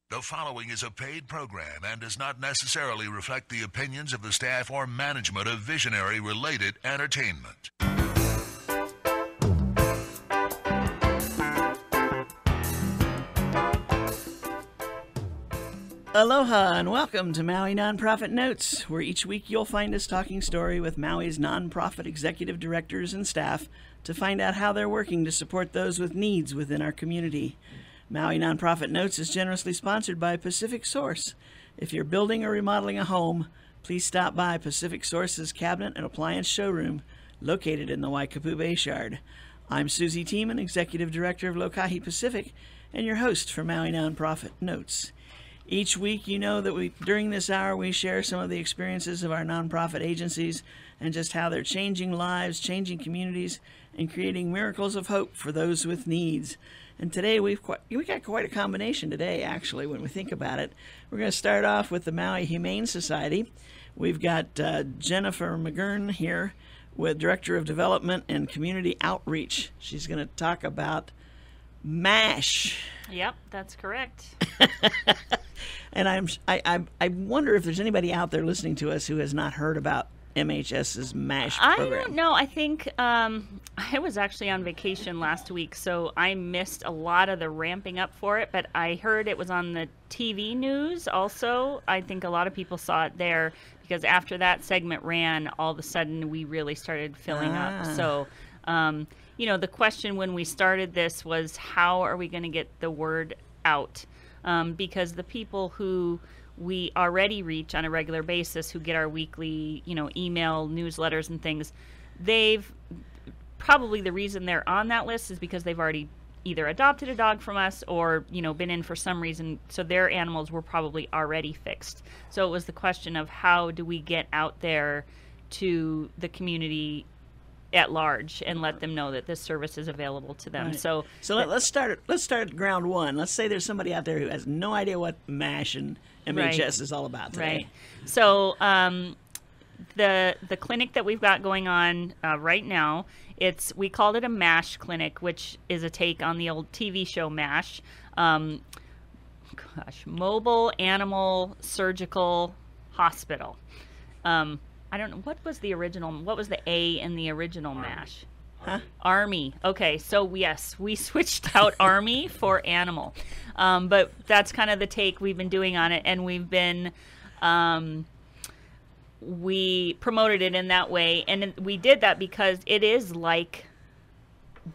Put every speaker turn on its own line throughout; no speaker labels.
The following is a paid program and does not necessarily reflect the opinions of the staff or management of Visionary-related entertainment.
Aloha and welcome to Maui Nonprofit Notes, where each week you'll find us talking story with Maui's nonprofit executive directors and staff to find out how they're working to support those with needs within our community. Maui Nonprofit Notes is generously sponsored by Pacific Source. If you're building or remodeling a home, please stop by Pacific Source's cabinet and appliance showroom located in the Waikapu Bay Shard. I'm Susie Tiemann, Executive Director of Lokahi Pacific, and your host for Maui Nonprofit Notes. Each week, you know that during this hour, we share some of the experiences of our nonprofit agencies and just how they're changing lives, changing communities, and creating miracles of hope for those with needs. And today, we got quite a combination today, actually, when we think about it. We're going to start off with the Maui Humane Society. We've got Jennifer McGurn here, with Director of Development and Community Outreach. She's going to talk about MASH.
Yep, that's correct.
And I wonder if there's anybody out there listening to us who has not heard about MHS's MASH program.
I don't know. I think I was actually on vacation last week, so I missed a lot of the ramping up for it, but I heard it was on the TV news also. I think a lot of people saw it there because after that segment ran, all of a sudden we really started filling up. So, the question when we started this was, how are we going to get the word out? Because the people who we already reach on a regular basis, who get our weekly, email newsletters and things, they've probably, the reason they're on that list is because they've already either adopted a dog from us or, been in for some reason. So their animals were probably already fixed. So it was the question of how do we get out there to the community at large and let them know that this service is available to them.
Right.
So
let's start at ground one. Let's say there's somebody out there who has no idea what MASH and MHS is all about today.
Right. So the clinic that we've got going on right now, we called it a MASH clinic, which is a take on the old TV show MASH. Mobile Animal Surgical Hospital. I don't know, what was the A in the original MASH?
Huh?
Army. Okay, so yes, we switched out Army for Animal. But that's kind of the take we've been doing on it, and we've been, we promoted it in that way, and we did that because it is like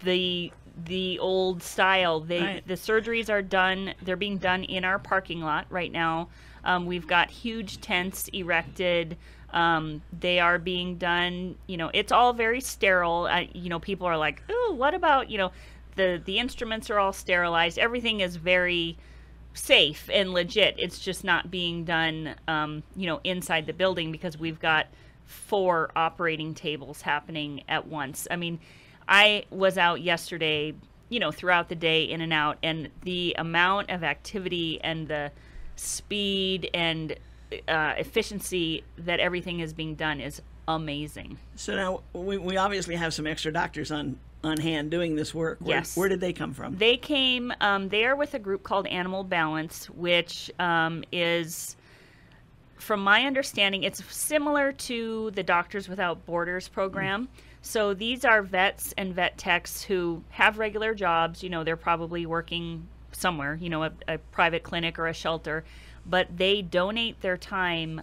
the old style.
Right.
The surgeries are done, they're being done in our parking lot right now. We've got huge tents erected. They are being done, it's all very sterile. People are like, ooh, what about, the instruments are all sterilized. Everything is very safe and legit. It's just not being done, inside the building because we've got 4 operating tables happening at once. I mean, I was out yesterday, throughout the day in and out, and the amount of activity and the speed and efficiency that everything is being done is amazing.
So now we obviously have some extra doctors on hand doing this work.
Yes.
Where did they come from?
They came, they are with a group called Animal Balance, which is, from my understanding, it's similar to the Doctors Without Borders program. So these are vets and vet techs who have regular jobs. They're probably working somewhere, a private clinic or a shelter, but they donate their time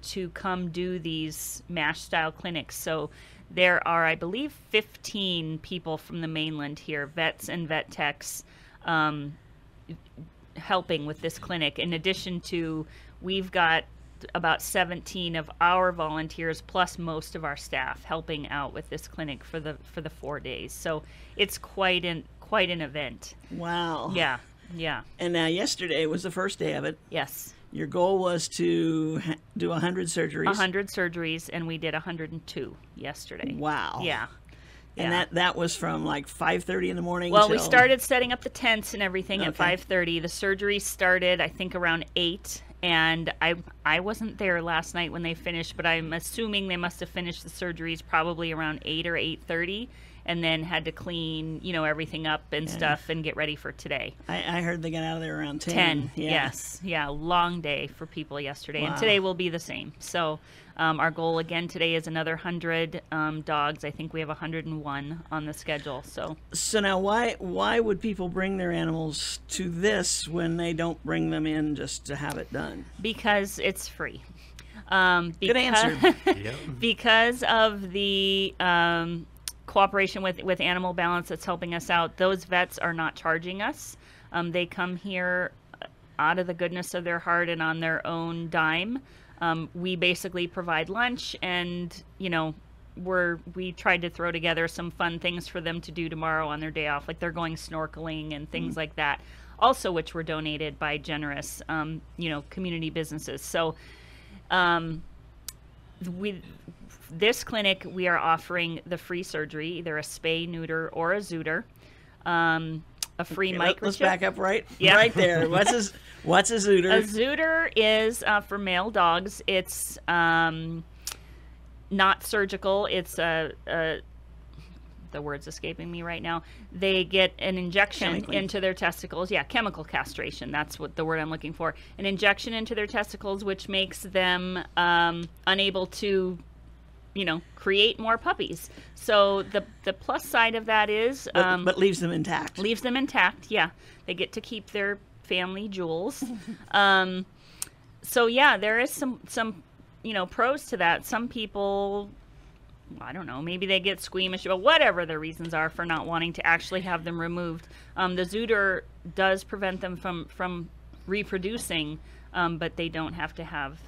to come do these MASH style clinics. So there are, I believe, 15 people from the mainland here, vets and vet techs, helping with this clinic. In addition to, we've got about 17 of our volunteers plus most of our staff helping out with this clinic for the 4 days. So it's quite an event.
Wow.
Yeah.
And now yesterday was the first day of it.
Yes.
Your goal was to do 100 surgeries.
100 surgeries, and we did 102 yesterday.
Wow.
Yeah.
And that was from like 5:30 in the morning.
Well, we started setting up the tents and everything at
Okay.
5:30. The surgery started, I think, around 8. And I wasn't there last night when they finished, but I'm assuming they must have finished the surgeries probably around 8 or 8:30. and then had to clean, everything up and stuff and get ready for today.
I heard they got out of there around 10.
10,
Yeah.
yes. Yeah, long day for people yesterday.
Wow.
And today will be the same. So our goal again today is another 100 dogs. I think we have 101 on the schedule. So
now why would people bring their animals to this when they don't bring them in just to have it done?
because it's free.
Good answer.
Because of the cooperation with Animal Balance that's helping us out, those vets are not charging us. They come here out of the goodness of their heart and on their own dime. We basically provide lunch, and we tried to throw together some fun things for them to do tomorrow on their day off, like they're going snorkeling and things like that, also which were donated by generous community businesses. So this clinic, we are offering the free surgery, either a spay, neuter, or a zooter, a free microchip.
Let's back up right
Yeah.
there. What's a zooter?
A zooter is for male dogs. It's not surgical. It's the word's escaping me right now. They get an injection
Chemically.
into their testicles. Yeah, chemical castration. That's what the word I'm looking for. An injection into their testicles, which makes them unable to, create more puppies. So the plus side of that is,
but leaves them intact.
leaves them intact. Yeah, they get to keep their family jewels. So yeah, there is some pros to that. Some people, I don't know, maybe they get squeamish, but whatever their reasons are for not wanting to actually have them removed. The zooter does prevent them from reproducing, but they don't have to have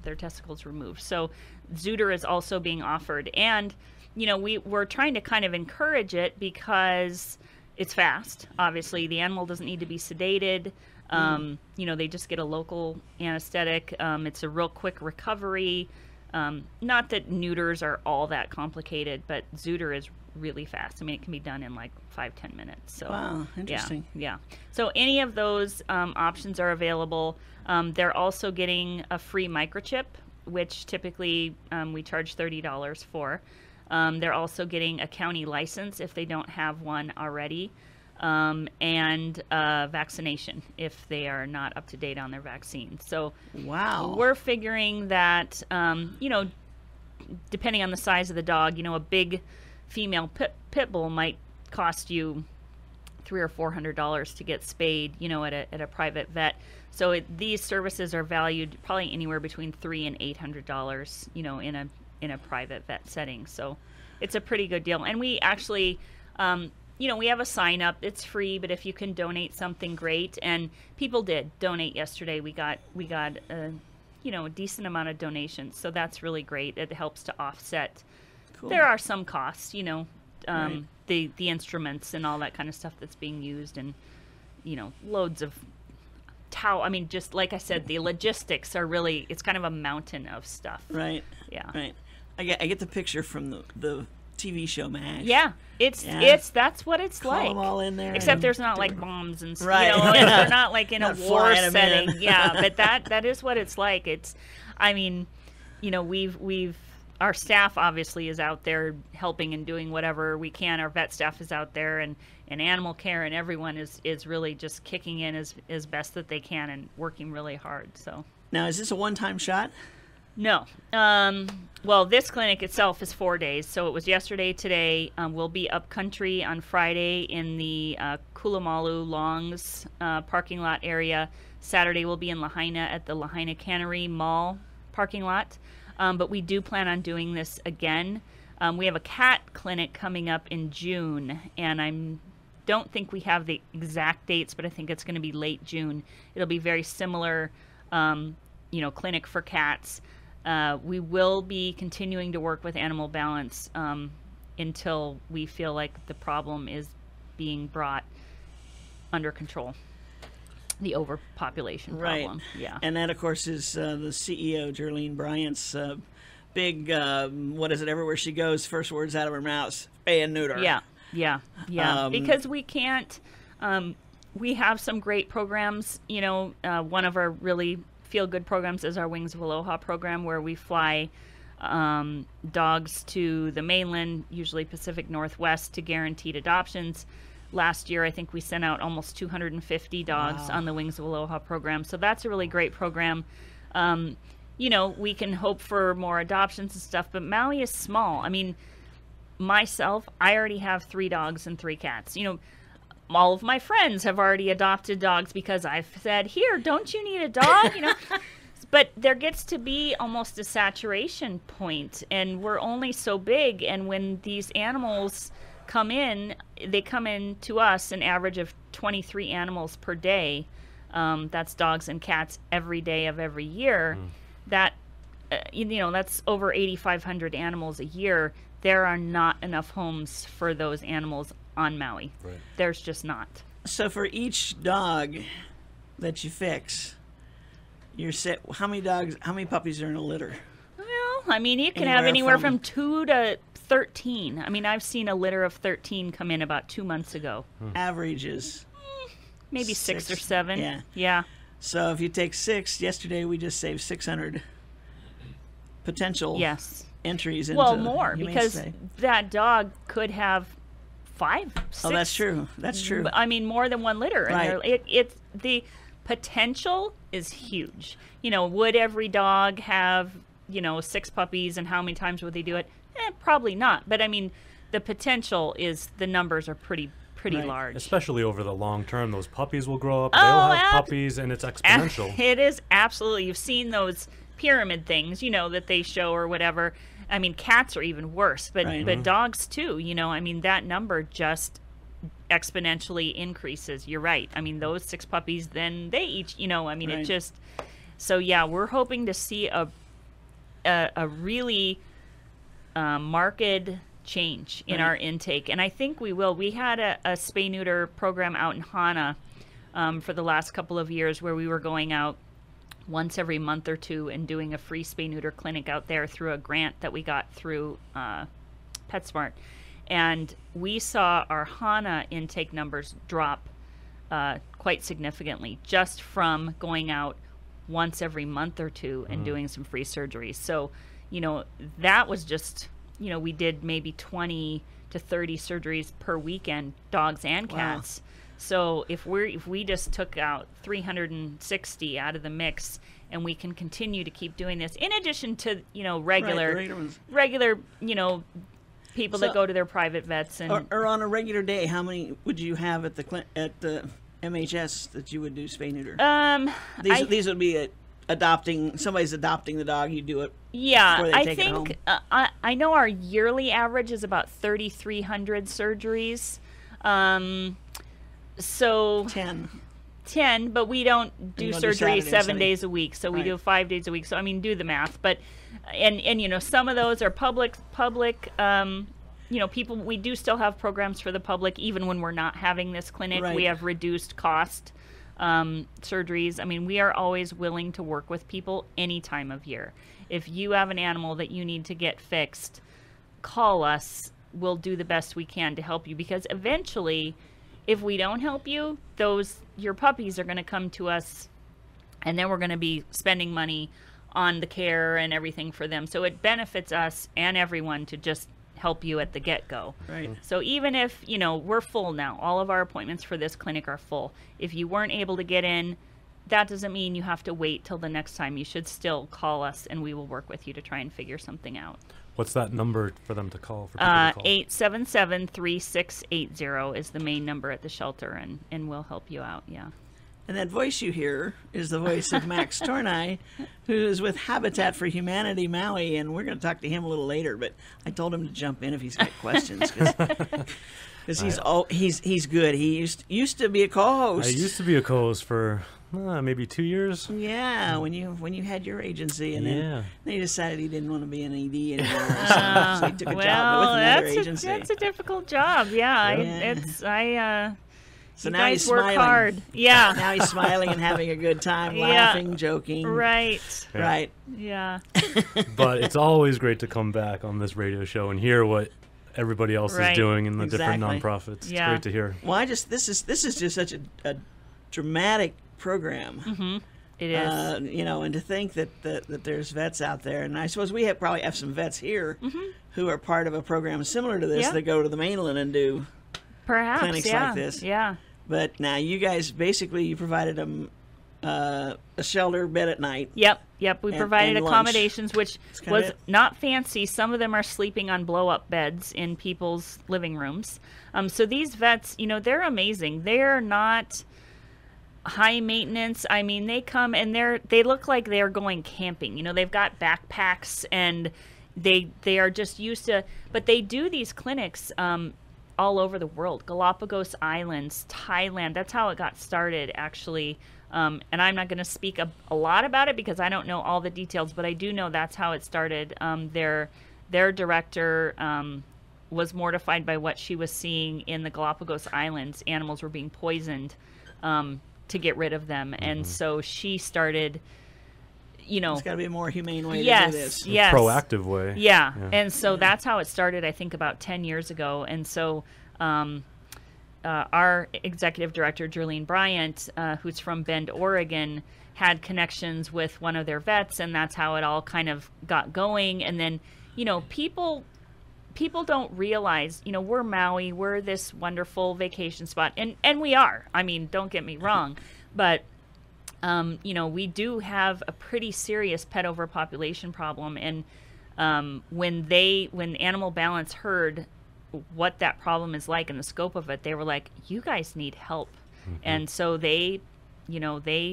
their testicles removed. So zooter is also being offered. And, we're trying to kind of encourage it because it's fast. Obviously, the animal doesn't need to be sedated. They just get a local anesthetic. It's a real quick recovery. Not that neuters are all that complicated, but zooter is really fast. I mean, it can be done in like 5-10 minutes. So
Wow, interesting.
Yeah. So any of those options are available. They're also getting a free microchip, which typically we charge $30 for. They're also getting a county license if they don't have one already, and vaccination if they are not up to date on their vaccine. So
Wow.
we're figuring that, depending on the size of the dog, a big female pit bull might cost you $300 or $400 to get spayed, at a private vet. So these services are valued probably anywhere between $300 and $800, in a private vet setting. So it's a pretty good deal. And we actually, we have a sign up. It's free, but if you can donate something, great. And people did donate yesterday. We got a decent amount of donations. So that's really great. It helps to offset.
Cool.
There are some costs,
Right.
the instruments and all that kind of stuff that's being used, and loads of just like I said, the logistics are really, it's kind of a mountain of stuff.
Right.
Yeah.
Right. I get the picture from the TV show MASH.
Yeah,
Yeah.
that's what it's
Call
like.
them all in there.
Except
and-
there's not like bombs and stuff.
Right.
They're not like in a
Not
war
flying 'em
setting.
in.
Yeah, but that is what it's like. We've our staff obviously is out there helping and doing whatever we can. Our vet staff is out there, and animal care, and everyone is really just kicking in as best that they can and working really hard. So
Now, is this a one-time shot?
no. Well, this clinic itself is 4 days. So it was yesterday, today. We'll be up country on Friday in the Kulamalu Longs parking lot area. Saturday we'll be in Lahaina at the Lahaina Cannery Mall parking lot. But we do plan on doing this again. We have a cat clinic coming up in June, and don't think we have the exact dates, but I think it's going to be late June. It'll be very similar, clinic for cats. We will be continuing to work with Animal Balance until we feel like the problem is being brought under control. The overpopulation problem. Yeah.
And that, of course, is the CEO, Jerlene Bryant's big, what is it, everywhere she goes, first words out of her mouth, spay and neuter.
Yeah. Because we can't, we have some great programs. One of our really feel-good programs is our Wings of Aloha program, where we fly dogs to the mainland, usually Pacific Northwest, to guaranteed adoptions. Last year, I think we sent out almost 250 dogs on the Wings of Aloha program. So that's a really great program. You know, we can hope for more adoptions and stuff, but Maui is small. I mean, myself, I already have 3 dogs and 3 cats. You know, all of my friends have already adopted dogs because I've said, here, don't you need a dog? You know, but there gets to be almost a saturation point, and we're only so big. And when these animals come in, they come in to us an average of 23 animals per day. That's dogs and cats every day of every year. That, you know, that's over 8,500 animals a year. There are not enough homes for those animals on Maui. Right. There's just not.
So for each dog that you fix, how many puppies are in a litter?
Well, I mean, you can have anywhere from 2 to 13. I mean, I've seen a litter of 13 come in about 2 months ago.
Average is?
Maybe 6 or 7.
Yeah.
Yeah.
So if you take 6, yesterday we just saved 600 potential entries into
more, because that dog could have 5, 6.
Oh, that's true. That's true.
I mean, more than 1 litter.
Right.
And it's the potential is huge. You know, would every dog have, you know, 6 puppies, and how many times would they do it? Probably not. But I mean, the potential is, the numbers are pretty large.
Especially over the long term, those puppies will grow up. They'll have puppies, and it's exponential.
It is absolutely. You've seen those pyramid things, you know, that they show or whatever. I mean, cats are even worse, but dogs too. You know, I mean, that number just exponentially increases. You're right. I mean, those 6 puppies, then they each, you know, I mean, it just. So yeah, we're hoping to see a really marked change in our intake, and I think we will. We had a spay-neuter program out in Hana for the last couple of years, where we were going out once every month or 2 and doing a free spay-neuter clinic out there through a grant that we got through PetSmart, and we saw our Hana intake numbers drop quite significantly just from going out once every month or 2 and doing some free surgeries. So, you know, that was just, you know, we did maybe 20 to 30 surgeries per weekend, dogs and cats. Wow. So if we just took out 360 out of the mix, and we can continue to keep doing this, in addition to, you know, regular, you know, people that go to their private vets, and
or on a regular day, how many would you have at the MHS that you would do spay neuter? These would be somebody's adopting the dog. You do it.
Yeah,
before they take it home.
I know our yearly average is about 3,300 surgeries. So 10, but we don't do surgery 7 days a week, so we do 5 days a week. So I mean, do the math. But and you know, some of those are public. You know, people. We do still have programs for the public, even when we're not having this clinic. We have reduced cost surgeries. I mean, we are always willing to work with people any time of year. If you have an animal that you need to get fixed, call us. We'll do the best we can to help you, because eventually, if we don't help you, your puppies are going to come to us, and then we're going to be spending money on the care and everything for them. So it benefits us and everyone to just help you at the get-go.
Right.
So even if, you know, we're full now, all of our appointments for this clinic are full. If you weren't able to get in, that doesn't mean you have to wait till the next time. You should still call us, and we will work with you to try and figure something out.
What's that number for them to call? For
877-3680 is the main number at the shelter, and we'll help you out. Yeah.
And that voice you hear is the voice of Max Tornai, who is with Habitat for Humanity Maui, and we're going to talk to him a little later. But I told him to jump in if he's got questions, because he's good. He used to be a co-host.
I used to be a co-host for maybe 2 years.
Yeah, when you had your agency, and then he decided he didn't want to be an ED anymore, so he took a job with another agency.
That's a difficult job. Yeah.
So
you
now
guys
he's
work
smiling.
Hard. Yeah.
Now he's smiling and having a good time, laughing, joking.
Right.
Yeah.
Right.
Yeah.
But it's always great to come back on this radio show and hear what everybody else is doing in the different nonprofits.
Yeah.
It's great to hear.
Well, this is just such a dramatic program.
Mm-hmm. It is.
You know, and to think that there's vets out there, and I suppose we probably have some vets here who are part of a program similar to this that go to the mainland and do clinics like this.
Yeah.
But now you guys, basically, you provided them a shelter bed at night.
Yep. We provided
and
accommodations, which was
it.
not fancy. Some of them are sleeping on blow-up beds in people's living rooms. So these vets, you know, they're amazing. They're not high maintenance. I mean, they come and they look like they're going camping. You know, they've got backpacks and they are just used to. But they do these clinics all over the world. Galapagos Islands, Thailand. That's how it got started, actually. And I'm not going to speak a lot about it because I don't know all the details, but I do know that's how it started. Their director was mortified by what she was seeing in the Galapagos Islands. Animals were being poisoned to get rid of them. And so she started, you know...
There's got to be a more humane way to do this.
Yes.
A proactive way.
Yeah. And so that's how it started, I think, about 10 years ago. And so our executive director, Jerlene Bryant, who's from Bend, Oregon, had connections with one of their vets, and that's how it all kind of got going. And then, you know, people don't realize, you know, we're Maui, we're this wonderful vacation spot, and we are. I mean, don't get me wrong, but you know, we do have a pretty serious pet overpopulation problem. And when Animal Balance heard what that problem is like and the scope of it, they were like, you guys need help. And so they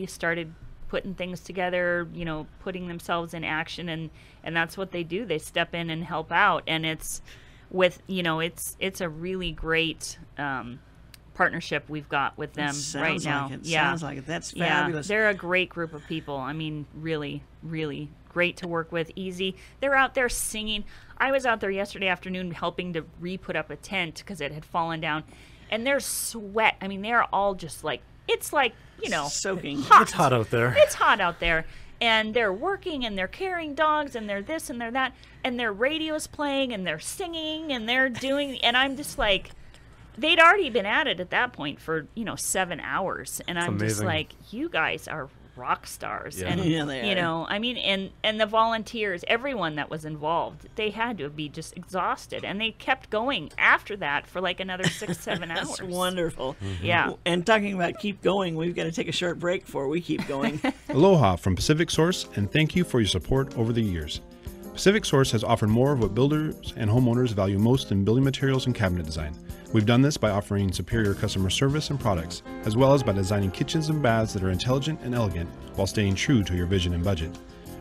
started putting things together, you know, putting themselves in action, and that's what they do. They step in and help out, and it's with, you know, it's a really great partnership we've got with them right now.
Sounds like it. That's fabulous.
They're a great group of people. I mean, really, really great to work with. Easy. They're out there singing. I was out there yesterday afternoon helping to re-put up a tent because it had fallen down, and there's sweat. I mean, they're all just like, it's like, you know,
soaking.
Hot.
It's hot out there.
It's hot out there. And they're working, and they're carrying dogs, and they're this and they're that, and their radio's playing, and they're singing, and they're doing, and I'm just like, they'd already been at it at that point for, you know, 7 hours. And I'm just like, you guys are rock stars.
Yeah.
And,
they
you
are.
know, I mean, and the volunteers, everyone that was involved, they had to be just exhausted. And they kept going after that for like another 6-7 hours.
That's wonderful.
Yeah.
And talking about keep going, we've got to take a short break before we keep going.
Aloha from Pacific Source, and thank you for your support over the years. Pacific Source has offered more of what builders and homeowners value most in building materials and cabinet design. We've done this by offering superior customer service and products, as well as by designing kitchens and baths that are intelligent and elegant while staying true to your vision and budget.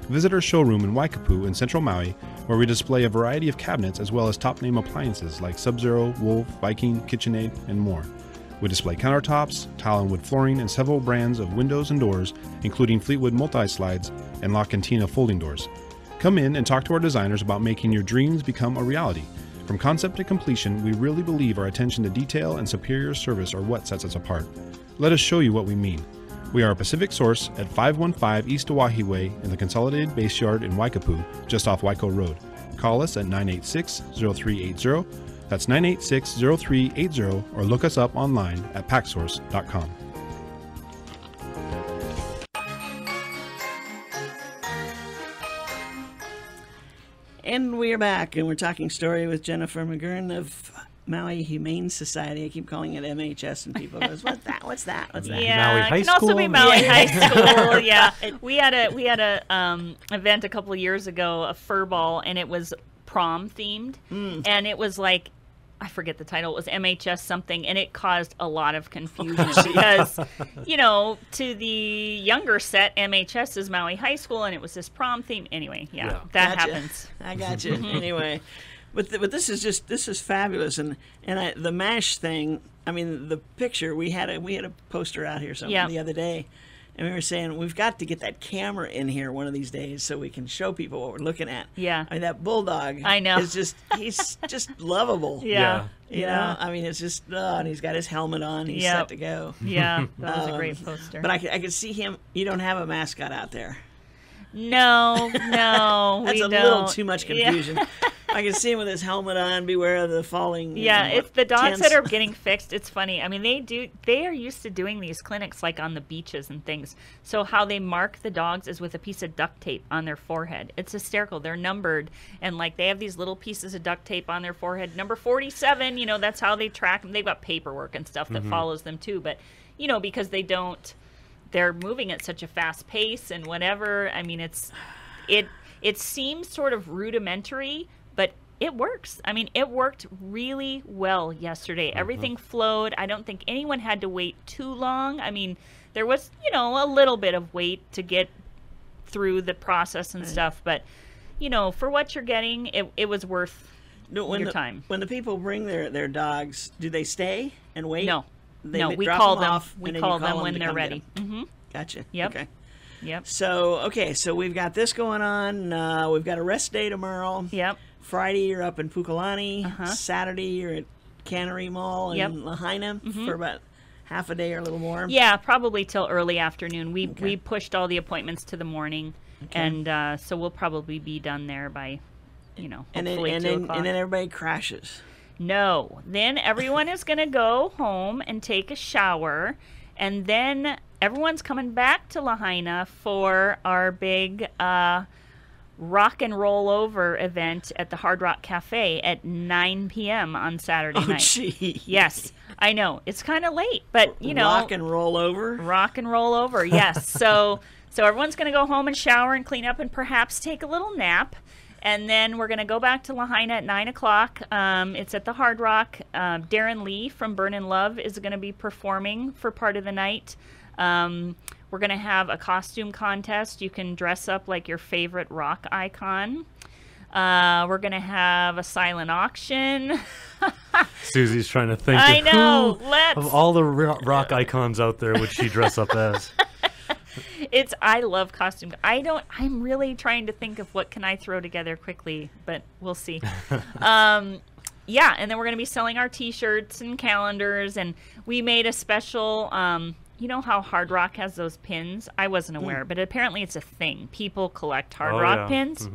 Visit our showroom in Waikapu in Central Maui, where we display a variety of cabinets as well as top-name appliances like Sub-Zero, Wolf, Viking, KitchenAid, and more. We display countertops, tile and wood flooring, and several brands of windows and doors, including Fleetwood multi-slides and La Cantina folding doors. Come in and talk to our designers about making your dreams become a reality. From concept to completion, we really believe our attention to detail and superior service are what sets us apart. Let us show you what we mean. We are a Pacific Source at 515 East Oahe Way in the Consolidated Base Yard in Waikapu, just off Waiko Road. Call us at 986-0380. That's 986-0380, or look us up online at packsource.com.
And we are back, and we're talking story with Jennifer McGurn of Maui Humane Society. I keep calling it MHS, and people goes, "What's that? What's that? What's that?"
Yeah,
Maui
it
High
can also be
School?
Maui
Yeah.
High School. Yeah, we had a event a couple of years ago, a fur ball, and it was prom themed, and it was like, I forget the title. It was MHS something, and it caused a lot of confusion because, you know, to the younger set, MHS is Maui High School, and it was this prom theme. Anyway, that
Gotcha.
happens.
I got you. Anyway, but this is fabulous, and the MASH thing. I mean, the picture we had a poster out here somewhere the other day, and we were saying we've got to get that camera in here one of these days so we can show people what we're looking at.
Yeah.
I mean, that bulldog.
I know.
He's just lovable.
Yeah.
You know, I mean, it's just, and he's got his helmet on. He's set to go.
Yeah, that was a great poster.
But I could see him. You don't have a mascot out there.
No,
That's
we
a
don't.
little too much confusion. I can see him with his helmet on. Beware of the falling.
Yeah, it's the dogs
tents.
that are getting fixed. It's funny. I mean, they are used to doing these clinics like on the beaches and things. So how they mark the dogs is with a piece of duct tape on their forehead. It's hysterical. They're numbered, and like they have these little pieces of duct tape on their forehead. Number 47. You know, that's how they track them. They've got paperwork and stuff that follows them too. But you know, because they're moving at such a fast pace and whatever. I mean, it seems sort of rudimentary, but it works. I mean, it worked really well yesterday. Everything flowed. I don't think anyone had to wait too long. I mean, there was, you know, a little bit of wait to get through the process and stuff, but, you know, for what you're getting, it was worth your time.
When the people bring their dogs, do they stay and wait?
No.
They
We
drop
call
them
them.
off,
We
and then
call
you
them
them
when
to
they're
come get
ready.
them. Gotcha.
Yep.
Okay.
Yep.
So we've got this going on. We've got a rest day tomorrow.
Yep.
Friday, you're up in Pukalani. Saturday, you're at Cannery Mall in Lahaina for about half a day or a little more.
Yeah, probably till early afternoon. We pushed all the appointments to the morning, and so we'll probably be done there by, you know, hopefully 2 o'clock.
And then everybody crashes.
No. Then everyone is going to go home and take a shower, and then everyone's coming back to Lahaina for our big rock and roll over event at the Hard Rock Cafe at 9 p.m. on Saturday night.
Gee.
Yes, I know. It's kind of late, but, you know.
Rock and roll over?
Rock and roll over, yes. So everyone's going to go home and shower and clean up and perhaps take a little nap. And then we're going to go back to Lahaina at 9 o'clock. It's at the Hard Rock. Darren Lee from Burn in Love is going to be performing for part of the night. We're going to have a costume contest. You can dress up like your favorite rock icon. We're going to have a silent auction.
Susie's trying to think
I know.
of all the rock icons out there would she dress up as.
I love costume. I'm really trying to think of what can I throw together quickly, but we'll see. Yeah, and then we're going to be selling our t-shirts and calendars, and we made a special, you know how Hard Rock has those pins? I wasn't aware, but apparently it's a thing. People collect Hard Rock pins.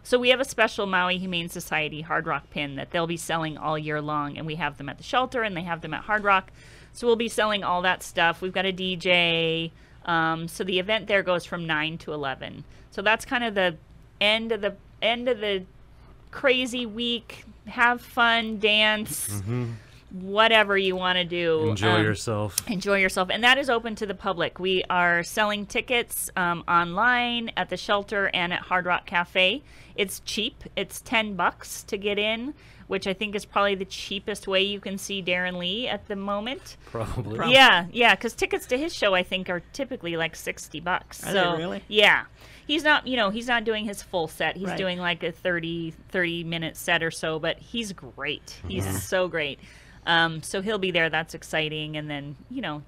So we have a special Maui Humane Society Hard Rock pin that they'll be selling all year long, and we have them at the shelter, and they have them at Hard Rock. So we'll be selling all that stuff. We've got a DJ. So the event there goes from 9 to 11. So that's kind of the end of the crazy week. Have fun, dance, whatever you want to do.
Enjoy yourself.
Enjoy yourself. And that is open to the public. We are selling tickets online at the shelter and at Hard Rock Cafe. It's cheap. It's $10 to get in, which I think is probably the cheapest way you can see Darren Lee at the moment.
Probably.
Yeah, because tickets to his show I think are typically like $60.
Are they really?
Yeah. He's not, he's not doing his full set. He's
Right.
doing like a 30-minute set or so, but he's great. He's so great. So he'll be there. That's exciting. And then,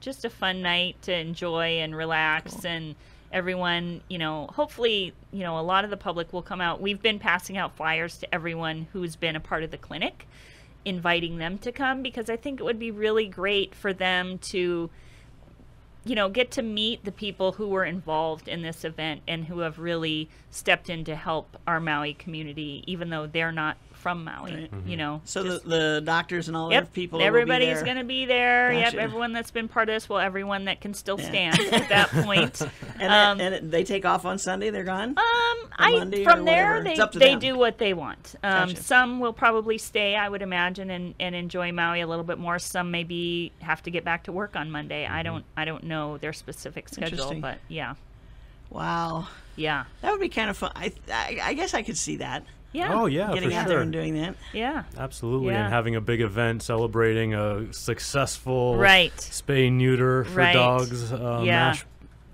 just a fun night to enjoy and relax and everyone, hopefully, a lot of the public will come out. We've been passing out flyers to everyone who's been a part of the clinic, inviting them to come because I think it would be really great for them to, get to meet the people who were involved in this event and who have really stepped in to help our Maui community, even though they're not from Maui,
Right. So the doctors and all their people
everybody's
going
to be there.
Gotcha.
Yep, everyone that's been part of this, everyone that can still stand at that point.
And they take off on Sunday, they're gone? Monday
from
or
there,
whatever? It's up to
they
them.
do what they want.
Gotcha.
Some will probably stay, I would imagine, and enjoy Maui a little bit more. Some maybe have to get back to work on Monday. I don't know their specific schedule,
Interesting.
but yeah.
Wow.
Yeah.
That would be kind of fun. I guess I could see that.
Yeah.
Oh, yeah,
Getting
for
out
sure.
there and doing that.
Yeah.
Absolutely,
Yeah.
and having a big event celebrating a successful
Right.
spay-neuter for
Right.
dogs,
Yeah.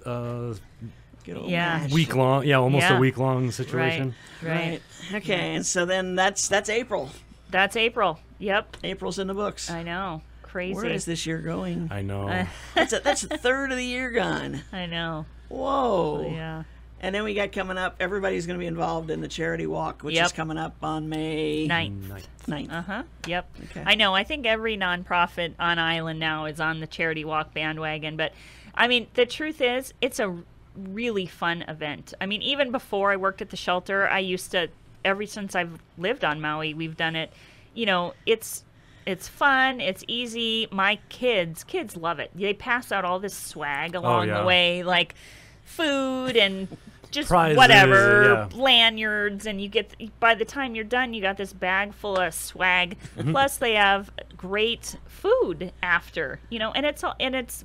Good old
Yeah.
mash.
week-long, almost
Yeah.
a week-long situation.
Right.
Okay, and so then that's April.
That's April. Yep.
April's in the books.
I know. Crazy.
Where is this year going?
I know.
That's a third of the year gone.
I know.
Whoa.
Yeah.
And then we got coming up, everybody's going to be involved in the charity walk, which
Yep.
is coming up on May
9th.
9th.
Yep.
Okay.
I know. I think every nonprofit on island now is on the charity walk bandwagon. But, I mean, the truth is, it's a really fun event. I mean, even before I worked at the shelter, I used to ever since I've lived on Maui, we've done it. You know, it's fun, it's easy. My kids love it. They pass out all this swag along the way, like food and just
prizes,
whatever, lanyards, and you get, by the time you're done, you got this bag full of swag. Plus they have great food after, you know, and it's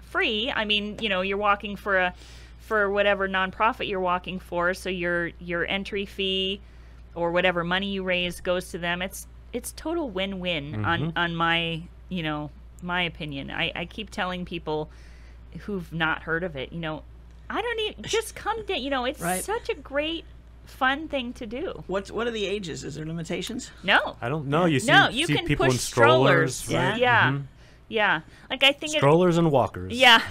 free. I mean, you know, you're walking for whatever nonprofit you're walking for, so your entry fee or whatever money you raise goes to them. It's total win-win on my, you know, my opinion. I keep telling people who've not heard of it, you know, I don't even, just come down, you know, it's such a great, fun thing to do.
What are the ages? Is there limitations?
No.
I don't know. You see
can
people
push
in strollers.
Yeah.
Right?
Yeah. Yeah. Like, I think
strollers and walkers.
Yeah.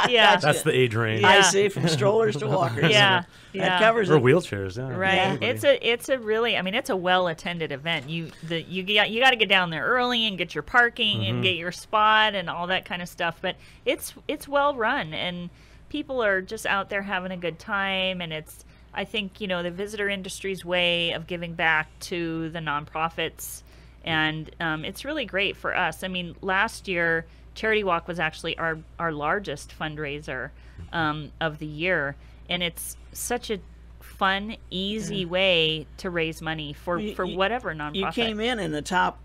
Yeah.
That's the age range.
I see, from strollers to walkers.
Yeah.
That covers
or
it.
wheelchairs. Yeah.
Right. It's a really, I mean, it's a well-attended event. You got to get down there early and get your parking and get your spot and all that kind of stuff. But it's well run, and people are just out there having a good time. And it's, I think, you know, the visitor industry's way of giving back to the nonprofits. And it's really great for us. I mean, last year, Charity Walk was actually our largest fundraiser of the year. And it's such a fun, easy way to raise money for whatever nonprofit.
You came in the top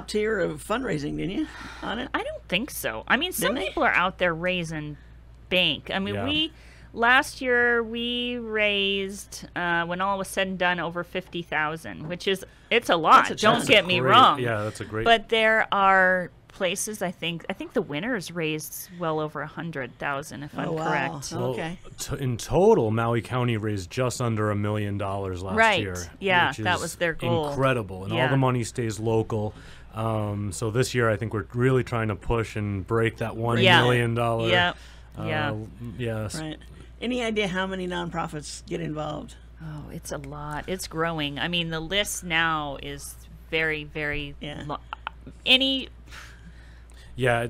tier of fundraising, didn't you, on it?
I don't think so. I mean, some people are out there raising bank. I mean, last year we raised, when all was said and done, over 50,000, which is, it's a lot. Don't get me wrong.
Yeah, that's a great.
But there are places, I think the winners raised well over 100,000, if I'm correct.
Well, okay.
In total, Maui County raised just under $1 million last year.
Yeah,
which
that
is
was their goal.
Incredible, and all the money stays local. So this year, I think we're really trying to push and break that $1 million. Yes.
Right. Any idea how many nonprofits get involved?
Oh, it's a lot. It's growing. I mean, the list now is very, very long.
I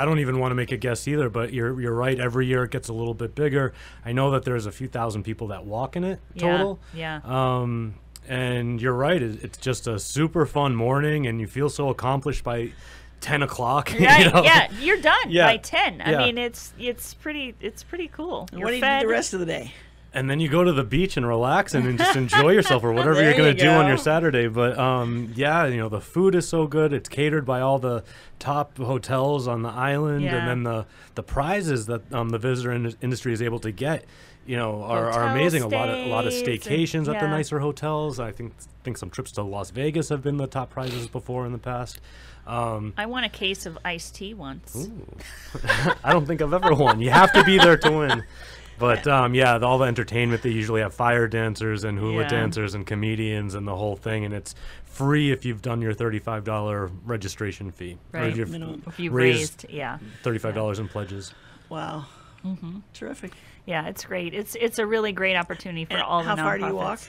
don't even want to make a guess either, but you're right. Every year it gets a little bit bigger. I know that there's a few thousand people that walk in it total.
Yeah.
And you're right. It's just a super fun morning, and you feel so accomplished by 10 o'clock.
Right.
You know?
Yeah, you're done by 10. I mean, it's pretty cool.
What do you do the rest of the day?
And then you go to the beach and relax and just enjoy yourself, or whatever you're going to do on your Saturday. But you know, the food is so good. It's catered by all the top hotels on the island, and then the prizes that the visitor industry is able to get, you know, are amazing. A lot of staycations at the nicer hotels. I think some trips to Las Vegas have been the top prizes before in the past.
I won a case of iced tea once.
Ooh. I don't think I've ever won. You have to be there to win. But all the entertainment, they usually have fire dancers and hula dancers and comedians and the whole thing, and it's free if you've done your $35 registration fee.
Right. If you've raised
$35 in pledges.
Wow. Terrific.
Yeah, it's great. It's a really great opportunity for all the nonprofits.
How far do you walk?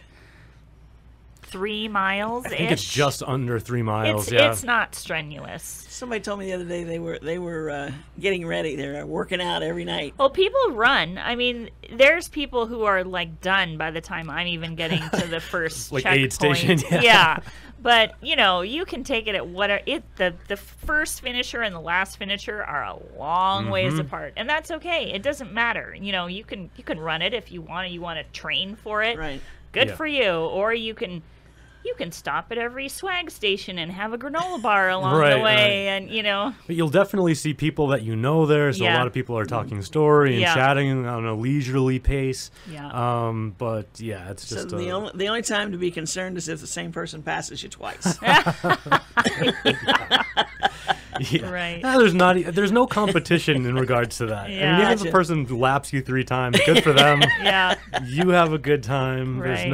3 miles.
I think it's just under 3 miles. It's
not strenuous.
Somebody told me the other day they were getting ready. They're working out every night.
Well, people run. I mean, there's people who are like done by the time I'm even getting to the first
like
checkpoint.
aid station.
Yeah. But you know, you can take it at whatever. The first finisher and the last finisher are a long ways apart, and that's okay. It doesn't matter. You know, you can run it if you want. You want to train for it.
Right.
Good for you. Or you can stop at every swag station and have a granola bar along the way, and you know.
But you'll definitely see people that you know there. So a lot of people are talking story and chatting on a leisurely pace.
Yeah.
But it's just
the only time to be concerned is if the same person passes you twice.
Right.
There's no competition in regards to that.
Yeah.
I mean, even if a person laps you 3 times, good for them. You have a good time.
Right.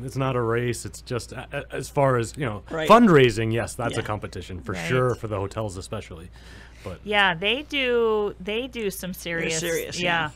It's not a race. It's just as far as, you know,
right.
fundraising, yes, that's a competition for sure, for the hotels especially. But
they do some serious.
They're serious.
Yeah.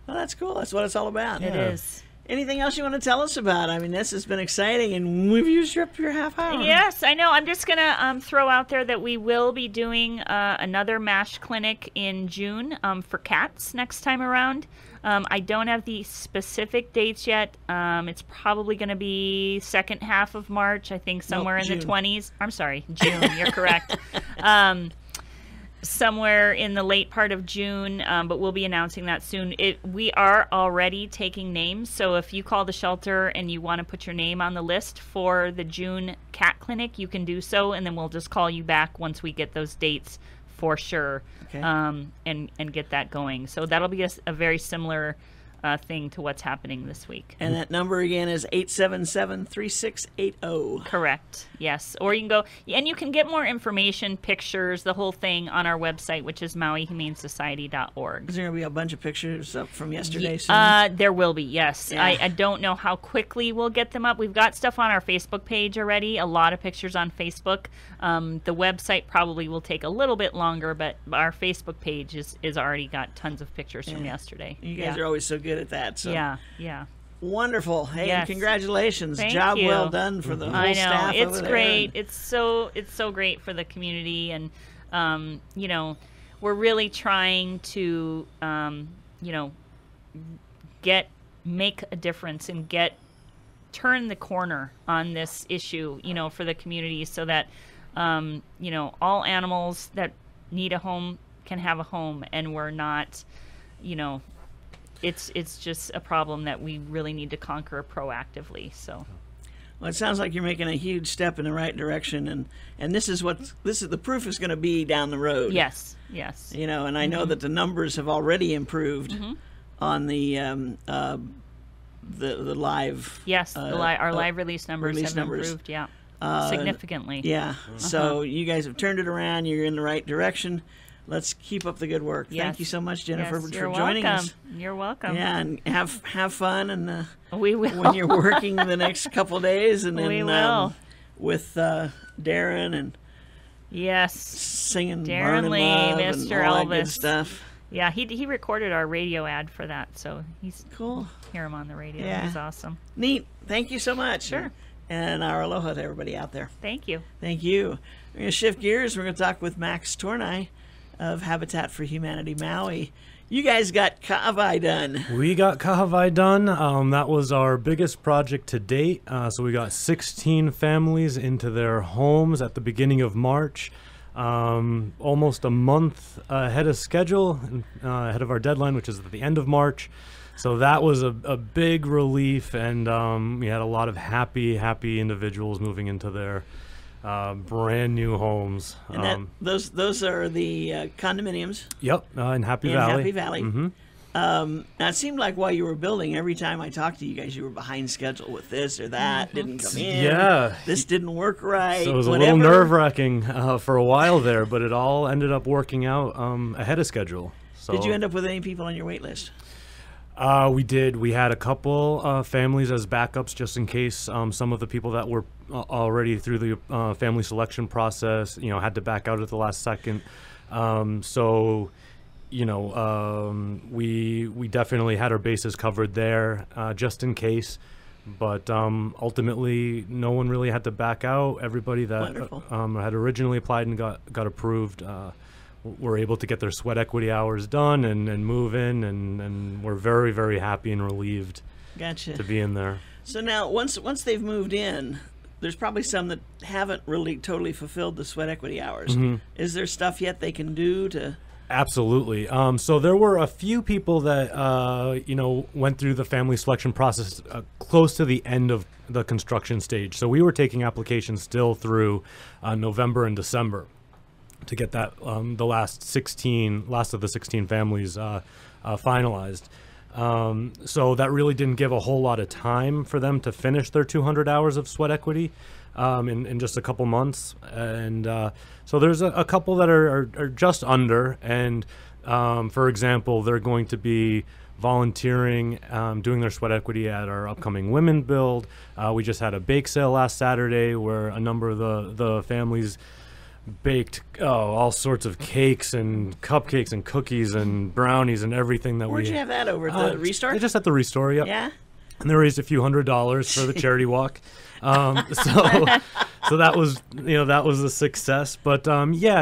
Well, that's cool. That's what it's all about.
It is.
Anything else you want to tell us about? I mean, this has been exciting, and we've used up your half hour.
Yes, I know. I'm just going to throw out there that we will be doing another MASH clinic in June for cats next time around. I don't have the specific dates yet. It's probably going to be second half of March, I think somewhere in the 20s. I'm sorry, June, you're correct. Somewhere in the late part of June, but we'll be announcing that soon. We are already taking names, so if you call the shelter and you want to put your name on the list for the June cat clinic, you can do so, and then we'll just call you back once we get those dates for sure,
okay.
And get that going. So that'll be a very similar thing to what's happening this week.
And that number again is 877-3680.
Correct. Yes. Or you can go, and you can get more information, pictures, the whole thing on our website, which is MauiHumaneSociety.org.
Is there going to be a bunch of pictures up from yesterday soon?
There will be, yes.
Yeah.
I don't know how quickly we'll get them up. We've got stuff on our Facebook page already, a lot of pictures on Facebook. The website probably will take a little bit longer, but our Facebook page is already got tons of pictures from yesterday.
You guys are always so good at that. So.
Yeah.
Wonderful. Hey,
Yes.
congratulations.
Thank
Job
you.
well done for the whole
I know.
staff
It's
over there.
great. It's so great for the community, and we're really trying to make a difference and turn the corner on this issue, for the community, so that all animals that need a home can have a home, and we're not, it's just a problem that we really need to conquer proactively. So.
Well, it sounds like you're making a huge step in the right direction, and this is the proof is going to be down the road.
Yes.
And I know that the numbers have already improved on the live.
Yes, our live release numbers have improved. Yeah, significantly.
Yeah. So you guys have turned it around. You're in the right direction. Let's keep up the good work.
Yes.
Thank you so much, Jennifer,
Yes,
for joining us.
You're welcome.
Yeah, and have fun, and
we will
when you're working the next couple days, and then
we will.
With Darren and singing
Darren
Burning
Lee,
Love
Mr.
and all that
Elvis.
good stuff.
Yeah, he recorded our radio ad for that, so he's
cool.
Hear him on the radio.
Yeah.
He's awesome.
Neat. Thank you so much.
Sure.
And our aloha to everybody out there.
Thank you.
Thank you. We're going to shift gears. We're going to talk with Max Tornai of Habitat for Humanity Maui. You guys got Kahawai done.
We got Kahawai done. That was our biggest project to date. So we got 16 families into their homes at the beginning of March. Almost a month ahead of schedule, ahead of our deadline, which is at the end of March. So that was a big relief, and we had a lot of happy individuals moving into their brand new homes.
And those are the condominiums.
Yep, in Happy Valley.
Happy Valley.
Mm-hmm.
Now, it seemed like while you were building, every time I talked to you guys, you were behind schedule with this or that. Didn't come in.
Yeah.
This didn't work right.
So it was a
whatever.
little nerve-wracking for a while there, but it all ended up working out ahead of schedule. So,
Did you end up with any people on your wait list?
We did. We had a couple families as backups just in case some of the people that were already through the family selection process, had to back out at the last second. We definitely had our bases covered there just in case. But ultimately, no one really had to back out. Everybody that had originally applied and got approved were able to get their sweat equity hours done and move in, and we're very, very happy and relieved to be in there.
So now, once they've moved in, there's probably some that haven't really totally fulfilled the sweat equity hours. Mm-hmm. Is there stuff yet they can do to...
Absolutely. So there were a few people that, went through the family selection process close to the end of the construction stage. So we were taking applications still through November and December to get that the last of the 16 families finalized. So that really didn't give a whole lot of time for them to finish their 200 hours of sweat equity in just a couple months. And so there's a couple that are just under. And for example, they're going to be volunteering, doing their sweat equity at our upcoming Women Build. We just had a bake sale last Saturday where a number of the families baked all sorts of cakes and cupcakes and cookies and brownies and everything that
Where'd you have that over at the Restore?
Just at the Restore, yep.
Yeah?
and they raised a few $100s for the charity walk. So that was, that was a success. But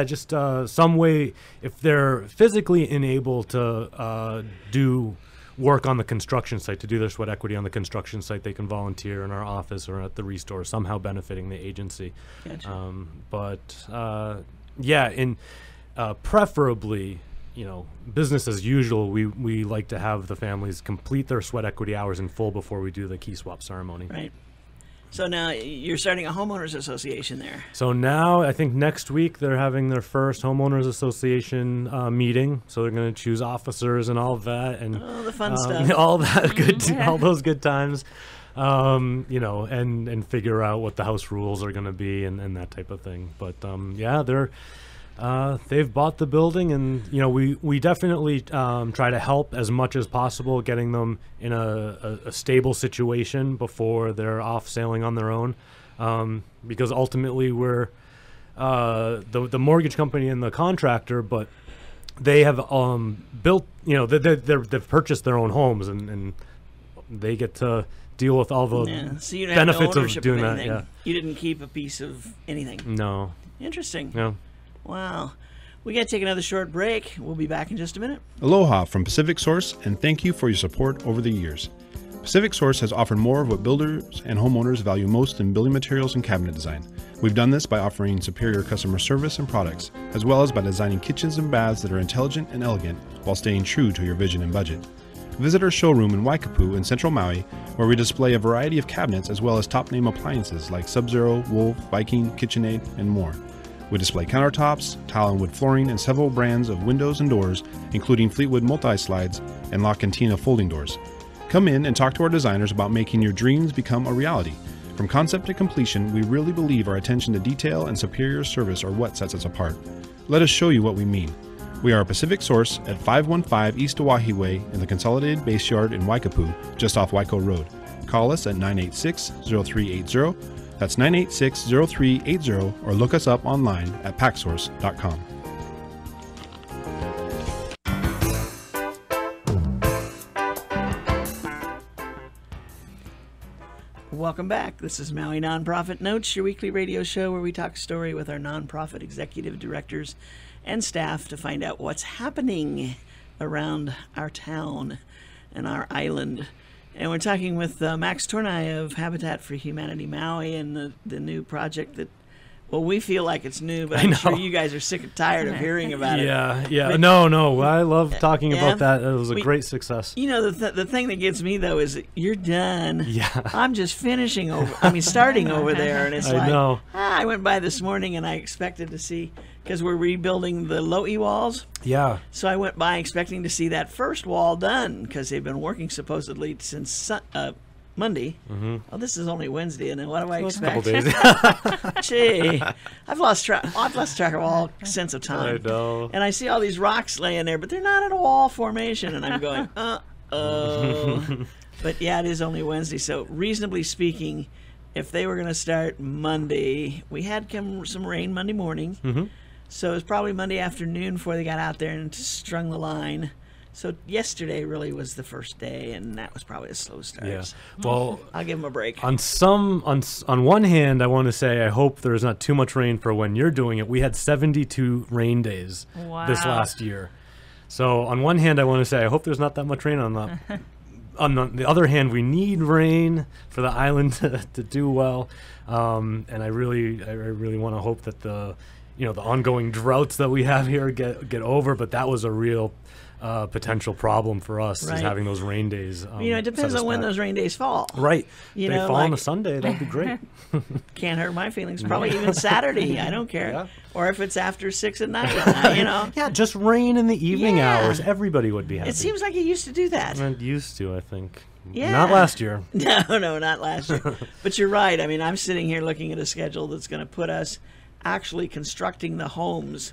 just some way, if they're physically unable to do work on the construction site, to do their sweat equity on the construction site, they can volunteer in our office or at the Restore, somehow benefiting the agency.
Gotcha.
Preferably, business as usual, we like to have the families complete their sweat equity hours in full before we do the key swap ceremony.
Right. So now you're starting a homeowners association there.
So now I think next week they're having their first homeowners association meeting. So they're going to choose officers and all of that, and
the fun stuff,
all that all those good times, and figure out what the house rules are going to be and that type of thing. But they've bought the building, and we definitely try to help as much as possible, getting them in a stable situation before they're off sailing on their own, because ultimately we're the mortgage company and the contractor, but they have built, they've purchased their own homes, and they get to deal with all the
so you don't
benefits
have no
of doing that.
Yeah, you didn't keep a piece of anything.
No.
Interesting.
No.
Wow. We got to take another short break. We'll be back in just a minute.
Aloha from Pacific Source, and thank you for your support over the years. Pacific Source has offered more of what builders and homeowners value most in building materials and cabinet design. We've done this by offering superior customer service and products, as well as by designing kitchens and baths that are intelligent and elegant while staying true to your vision and budget. Visit our showroom in Waikapu in Central Maui, where we display a variety of cabinets as well as top-name appliances like Sub-Zero, Wolf, Viking, KitchenAid, and more. We display countertops, tile and wood flooring, and several brands of windows and doors, including Fleetwood multi-slides and La Cantina folding doors. Come in and talk to our designers about making your dreams become a reality. From concept to completion, we really believe our attention to detail and superior service are what sets us apart. Let us show you what we mean. We are a Pacific Source at 515 East Oahe Way in the Consolidated Base Yard in Waikapu, just off Waiko Road. Call us at 986-0380. That's 986-0380, or look us up online at packsource.com.
Welcome back. This is Maui Nonprofit Notes, your weekly radio show where we talk story with our nonprofit executive directors and staff to find out what's happening around our town and our island. And we're talking with Max Tornai of Habitat for Humanity Maui and the new project that, well, we feel like it's new, but I'm sure you guys are sick and tired of hearing about it.
Yeah. But, no. I love talking about that. It was a great success.
The thing that gets me, though, is that you're done.
Yeah.
I'm just finishing starting over there. And it's
I know.
I went by this morning and I expected to see, because we're rebuilding the Lo'i walls.
Yeah.
So I went by expecting to see that first wall done, because they've been working supposedly since Monday.
Mm-hmm.
Oh, this is only Wednesday, and then what do I expect?
A couple days.
Gee, I've lost track of all sense of time.
I know.
And I see all these rocks laying there, but they're not in a wall formation, and I'm going, uh-oh. But yeah, it is only Wednesday, so reasonably speaking, if they were going to start Monday, we had some rain Monday morning, so it was probably Monday afternoon before they got out there and strung the line. So yesterday really was the first day, and that was probably a slow start.
Yeah. Well,
I'll give them a break.
On one hand, I want to say I hope there's not too much rain for when you're doing it. We had 72 rain days this last year. So on one hand, I want to say I hope there's not that much rain. On the other hand, we need rain for the island to do well, and I really want to hope that the ongoing droughts that we have here get over. But that was a real potential problem for us, is having those rain days.
It depends on when those rain days fall.
Right. They fall on a Sunday, that'd be great.
Can't hurt my feelings. Probably even Saturday. I don't care. Yeah. Or if it's after 6 at night.
Yeah, just rain in the evening hours. Everybody would be happy.
It seems like it used to do that.
It used to, I think.
Yeah.
Not last year.
No, not last year. But you're right. I mean, I'm sitting here looking at a schedule that's going to put us actually constructing the homes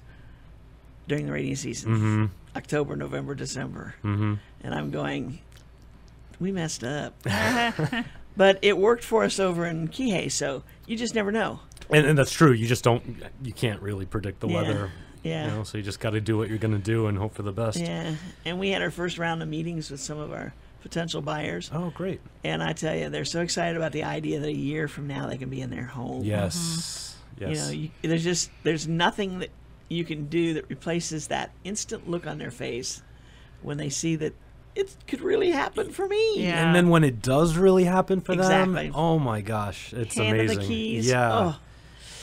during the rainy season. October, November, December. And I'm going, we messed up. But it worked for us over in Kihei, so you just never know.
And that's true. You just you can't really predict the weather.
Yeah.
So you just got to do what you're going to do and hope for the best.
Yeah. And we had our first round of meetings with some of our potential buyers.
Oh, great.
And I tell you, they're so excited about the idea that a year from now they can be in their home.
Yes. Yes.
You know, there's nothing that you can do that replaces that instant look on their face when they see that it could really happen for me.
Yeah.
And then when it does really happen for
Exactly.
them, oh my gosh, it's
Hand them
amazing.
the keys.
Yeah.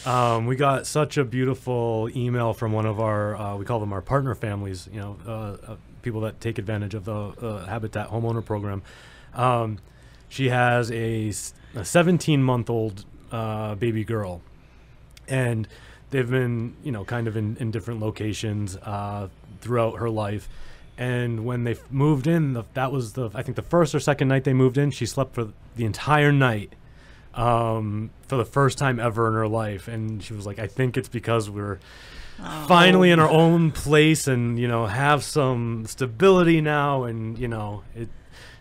Oh.
We got such a beautiful email from one of our, we call them our partner families, people that take advantage of the Habitat homeowner program. She has a 17-month-old baby girl, and they've been, kind of in different locations throughout her life. And when they moved in, that was I think the first or second night they moved in, she slept for the entire night for the first time ever in her life. And she was like, I think it's because we're finally in our own place and, have some stability now. And,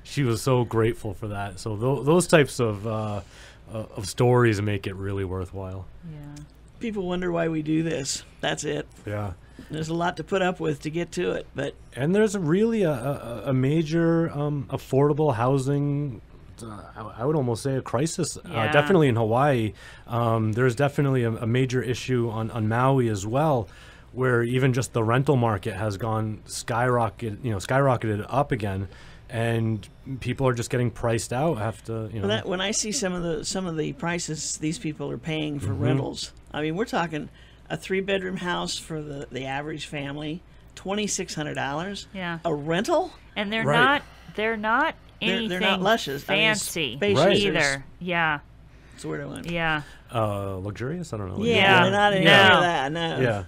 she was so grateful for that. So those types of stories make it really worthwhile.
Yeah.
People wonder why we do this. That's it.
Yeah.
There's a lot to put up with to get to it, but
And there's really a major affordable housing, I would almost say a crisis,
Yeah.
definitely in Hawaii. There's definitely a major issue on Maui as well, where even just the rental market has gone skyrocketed up again, and people are just getting priced out.
when I see some of the prices these people are paying for rentals, I mean, we're talking a 3-bedroom house for the average family, $2,600.
Yeah.
A rental?
And they're
Right.
not anything
They're not luscious. I mean,
fancy
spacious.
Right.
either. Yeah.
That's the word I want.
Yeah.
Luxurious? I don't know.
Yeah, they're not in any
No.
of that. No.
Yeah.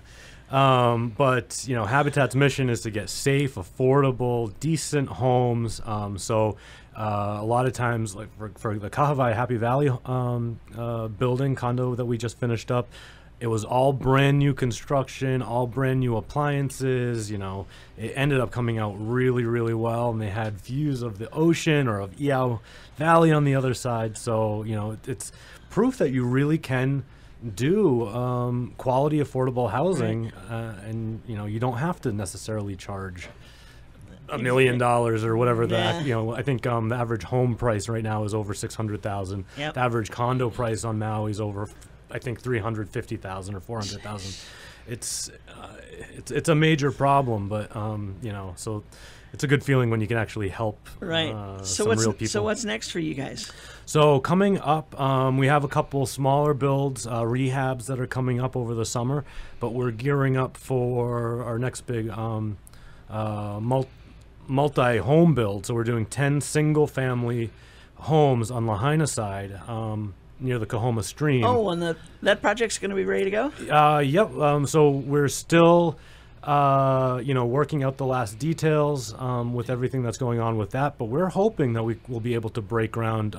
But, Habitat's mission is to get safe, affordable, decent homes. So a lot of times, like for the Kahawai Happy Valley building condo that we just finished up, it was all brand new construction, all brand new appliances. It ended up coming out really, really well. And they had views of the ocean or of Iao Valley on the other side. So, it's proof that you really can do quality, affordable housing. And, you don't have to necessarily charge $1 million or whatever that, I think the average home price right now is over $600,000.
Yep.
The average condo price on Maui is over, I think, $350,000 or $400,000. It's a major problem, but so it's a good feeling when you can actually help some real people.
So what's next for you guys?
So coming up, we have a couple smaller builds, rehabs that are coming up over the summer, but we're gearing up for our next big multi-home build. So we're doing 10 single-family homes on Lahaina side, near the Kahoma Stream.
Oh, and that project's going to be ready to go?
Yep. So we're still, working out the last details with everything that's going on with that. But we're hoping that we will be able to break ground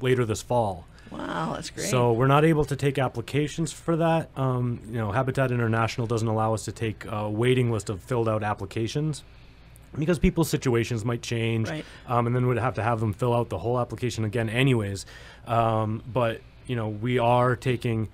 later this fall.
Wow, that's great.
So we're not able to take applications for that. Habitat International doesn't allow us to take a waiting list of filled out applications, because people's situations might change,
Right.
And then we'd have to have them fill out the whole application again anyways. But, we are taking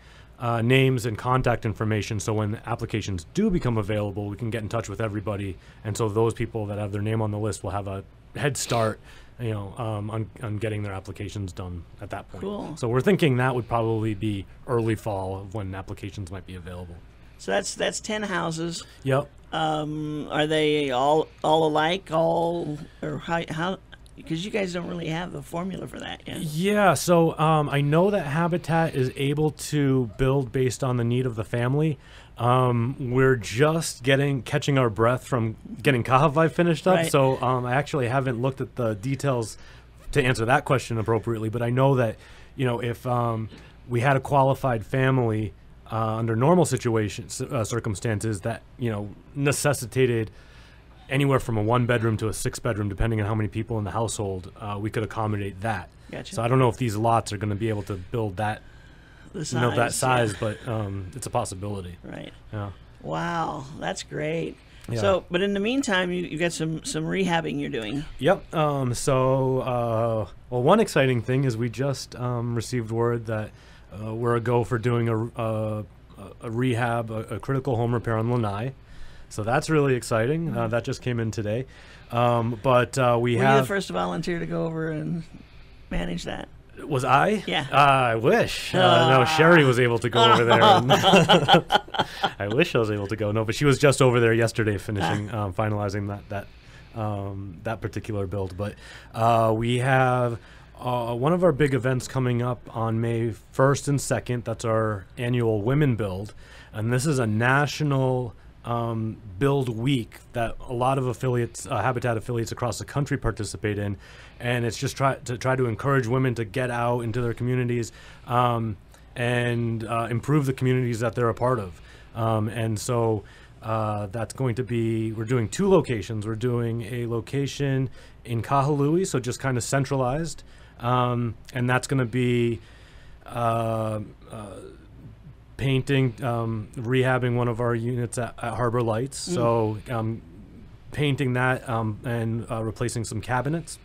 names and contact information, so when applications do become available, we can get in touch with everybody. And so those people that have their name on the list will have a head start, on getting their applications done at that point.
Cool.
So we're thinking that would probably be early fall of when applications might be available.
So that's 10 houses.
Yep.
Are they all alike? Or how? Because you guys don't really have the formula for that yet.
Yeah, so I know that Habitat is able to build based on the need of the family. We're just catching our breath from getting Kahawai finished up,
Right.
so I actually haven't looked at the details to answer that question appropriately, but I know that, if we had a qualified family under normal circumstances that, necessitated anywhere from a 1-bedroom to a 6-bedroom, depending on how many people in the household, we could accommodate that.
Gotcha.
So I don't know if these lots are going to be able to build that,
The
that size,
yeah.
but it's a possibility.
Right.
Yeah.
Wow, that's great.
Yeah.
So, but in the meantime, you got some rehabbing you're doing.
Yep. Well, one exciting thing is we just received word that we're a go for doing a rehab, a critical home repair on Lanai. So that's really exciting. That just came in today. But we
Were
have.
you the first volunteer to go over and manage that?
Was I?
Yeah.
I wish. No, Sherry was able to go over there. I wish I was able to go. No, but she was just over there yesterday, finishing, finalizing that particular build. But we have one of our big events coming up on May 1st and 2nd. That's our annual Women Build, and this is a national build week that a lot of affiliates, Habitat affiliates across the country participate in, and it's just try to encourage women to get out into their communities and improve the communities that they're a part of. And so that's going to be, we're doing 2 locations. We're doing a location in Kahului, so just kind of centralized, and that's going to be painting, rehabbing one of our units at Harbor Lights. So painting that and replacing some cabinets.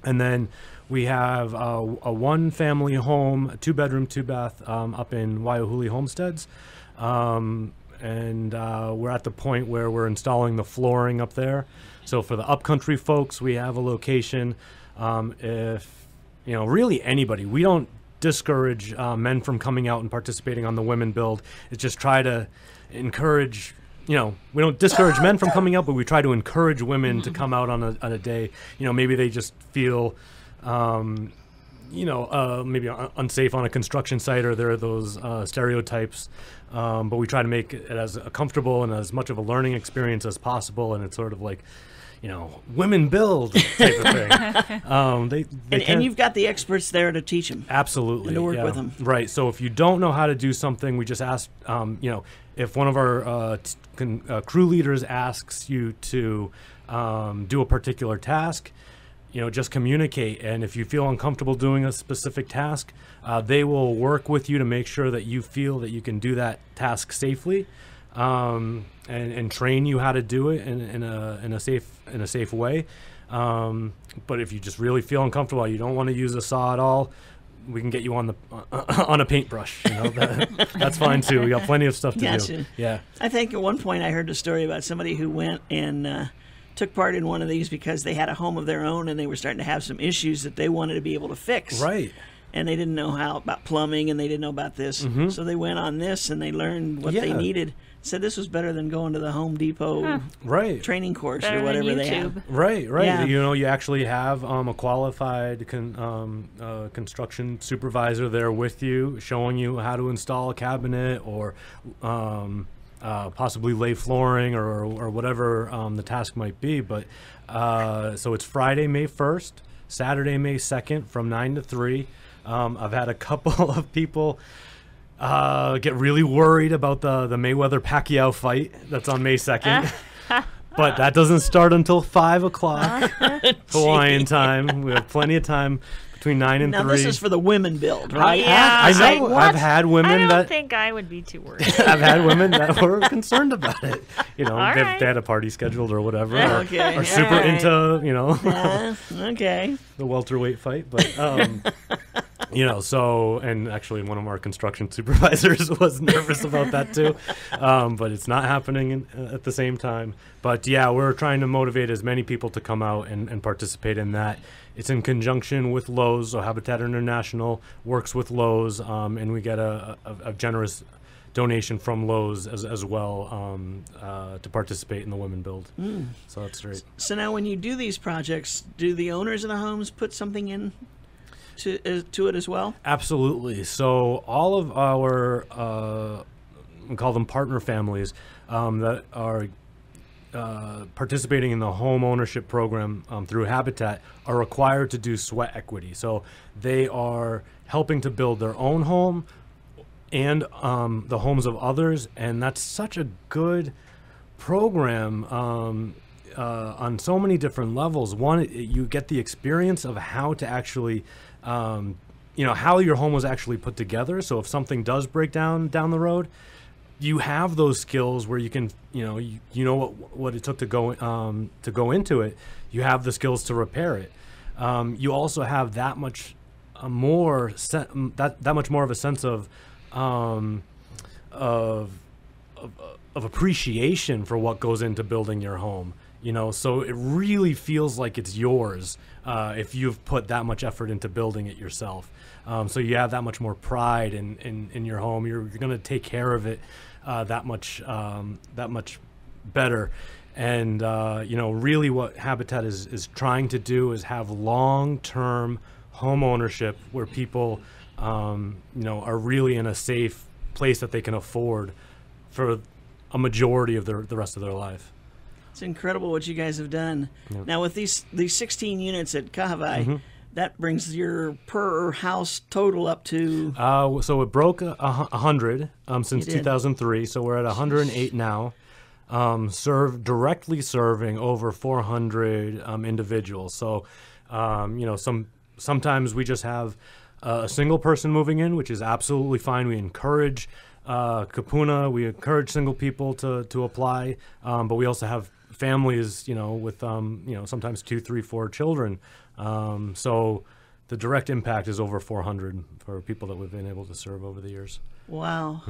And then we have a 1-family home, a 2-bedroom, 2-bath up in Waiahuli Homesteads. And we're at the point where we're installing the flooring up there. So for the upcountry folks, we have a location. If, really anybody, we don't discourage men from coming out and participating on the Women Build. It's just try to encourage, we don't discourage men from coming out, but we try to encourage women to come out on a day. Maybe they just feel, maybe unsafe on a construction site, or there are those stereotypes. But we try to make it as comfortable and as much of a learning experience as possible. And it's sort of like, women build type of thing.
And you've got the experts there to teach them.
Absolutely.
And to work with them.
Right. So if you don't know how to do something, we just ask, if one of our crew leaders asks you to do a particular task, just communicate. And if you feel uncomfortable doing a specific task, they will work with you to make sure that you feel that you can do that task safely. And train you how to do it in a safe way. But if you just really feel uncomfortable, you don't want to use a saw at all, we can get you on a paintbrush. That's fine too. We got plenty of stuff to do. Yeah.
I think at one point I heard a story about somebody who went and took part in one of these because they had a home of their own and they were starting to have some issues that they wanted to be able to fix.
Right.
And they didn't know about plumbing, and they didn't know about this. So they went on this and they learned what they needed. Said this was better than going to the Home Depot training course or whatever they have.
Right. Yeah. You actually have a qualified construction supervisor there with you, showing you how to install a cabinet or possibly lay flooring or whatever the task might be. But so it's Friday, May 1st, Saturday, May 2nd from 9 to 3. I've had a couple of people get really worried about the Mayweather-Pacquiao fight that's on May 2nd. But that doesn't start until 5 o'clock Hawaiian time. We have plenty of time between 9 and 3.
Now, this is for the Women Build, right?
Yeah.
I know. I've had women
I don't think I would be too worried.
I've had women that were concerned about it. They
right.
had a party scheduled or whatever.
Okay.
Or super into,
Okay.
the welterweight fight. But, so, and actually one of our construction supervisors was nervous about that too. But it's not happening at the same time. But yeah, we're trying to motivate as many people to come out and participate in that. It's in conjunction with Lowe's, so Habitat International works with Lowe's, and we get a generous donation from Lowe's as well to participate in the Women Build. So that's great.
So now when you do these projects, do the owners of the homes put something in to it as well?
Absolutely. So all of our, we call them partner families, that are participating in the home ownership program through Habitat are required to do sweat equity. So they are helping to build their own home and the homes of others, and that's such a good program on so many different levels. One, you get the experience of how to actually how your home was actually put together. So if something does break down the road, you have those skills where you can, what it took to go into it. You have the skills to repair it. You also have that much more that much more of a sense of appreciation for what goes into building your home. So it really feels like it's yours if you've put that much effort into building it yourself. So you have that much more pride in your home. You're going to take care of it that much better. And really what Habitat is trying to do is have long-term home ownership where people are really in a safe place that they can afford for a majority of the rest of their life.
It's incredible what you guys have done.
Yep.
Now with these 16 units at Kahawai, that brings your per house total up to...
So it broke 100 since 2003, so we're at 108 now. Directly serving over 400 individuals. So, sometimes we just have a single person moving in, which is absolutely fine. We encourage kapuna. We encourage single people to apply, but we also have families, with sometimes 2, 3, 4 children. So the direct impact is over 400 for people that we've been able to serve over the years.
Wow.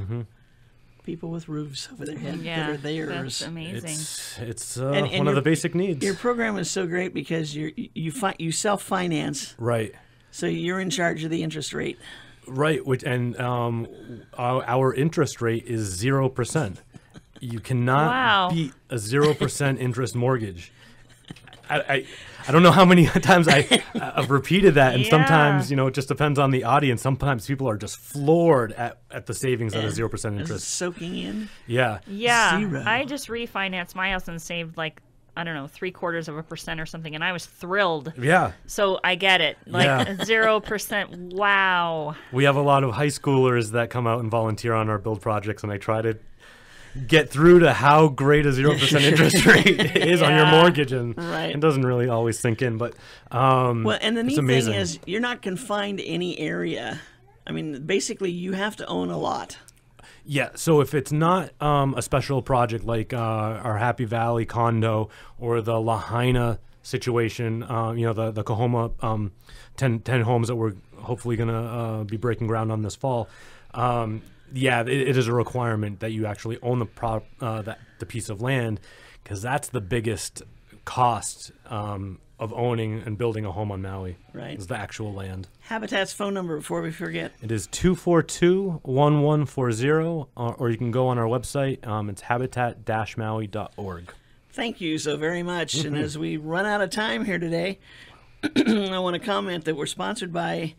People with roofs over their head that are theirs.
That's amazing.
It's one of the basic needs.
Your program is so great because you self-finance.
Right.
So you're in charge of the interest rate.
Right. Our interest rate is 0%. You cannot beat a 0% interest mortgage. I don't know how many times I've repeated that, and sometimes it just depends on the audience. Sometimes people are just floored at the savings at a 0% interest.
Soaking in.
Yeah.
Zero.
I just refinanced my house and saved 0.75% or something, and I was thrilled.
Yeah.
So I get it. 0%. Wow.
We have a lot of high schoolers that come out and volunteer on our build projects, and I try to get through to how great a 0% interest rate is on your mortgage, and it doesn't really always sink in. But
and the neat thing is you're not confined to any area. I mean, basically, you have to own a lot.
Yeah, so if it's not a special project like our Happy Valley condo or the Lahaina situation, the Kahoma 10 homes that we're hopefully going to be breaking ground on this fall, it is a requirement that you actually own the piece of land, because that's the biggest cost of owning and building a home on Maui. Right, is the actual land.
Habitat's phone number before we forget.
It is 242-1140, or you can go on our website. It's habitat-maui.org.
Thank you so very much. And as we run out of time here today, I want to comment that we're sponsored by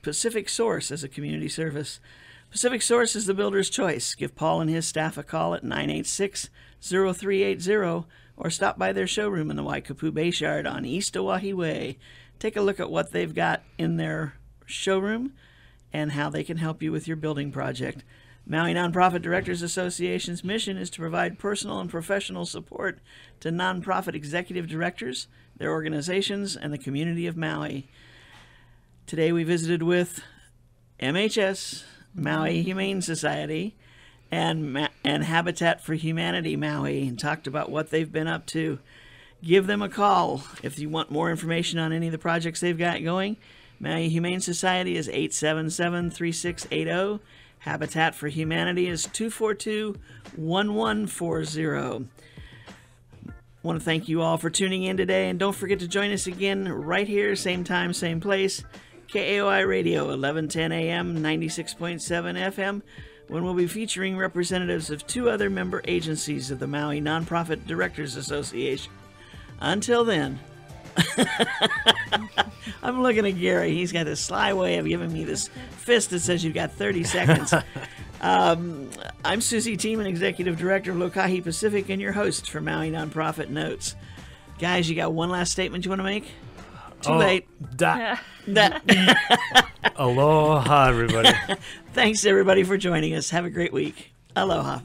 Pacific Source as a community service. Pacific Source is the builder's choice. Give Paul and his staff a call at 986-0380 or stop by their showroom in the Waikapu Bayshard on East Oahe Way. Take a look at what they've got in their showroom and how they can help you with your building project. Maui Nonprofit Directors Association's mission is to provide personal and professional support to nonprofit executive directors, their organizations, and the community of Maui. Today we visited with MHS, Maui Humane Society, and Habitat for Humanity Maui, and talked about what they've been up to. Give them a call if you want more information on any of the projects they've got going. Maui Humane Society is 877-3680. Habitat for Humanity is 242-1140. I want to thank you all for tuning in today, and don't forget to join us again right here, same time, same place. KAOI Radio, 1110 AM, 96.7 FM, when we'll be featuring representatives of 2 other member agencies of the Maui Nonprofit Directors Association. Until then, I'm looking at Gary. He's got this sly way of giving me this fist that says you've got 30 seconds. I'm Susie Tiemann, Executive Director of Lokahi Pacific, and your host for Maui Nonprofit Notes. Guys, you got one last statement you want to make? Too late.
Aloha, everybody.
Thanks, everybody, for joining us. Have a great week. Aloha.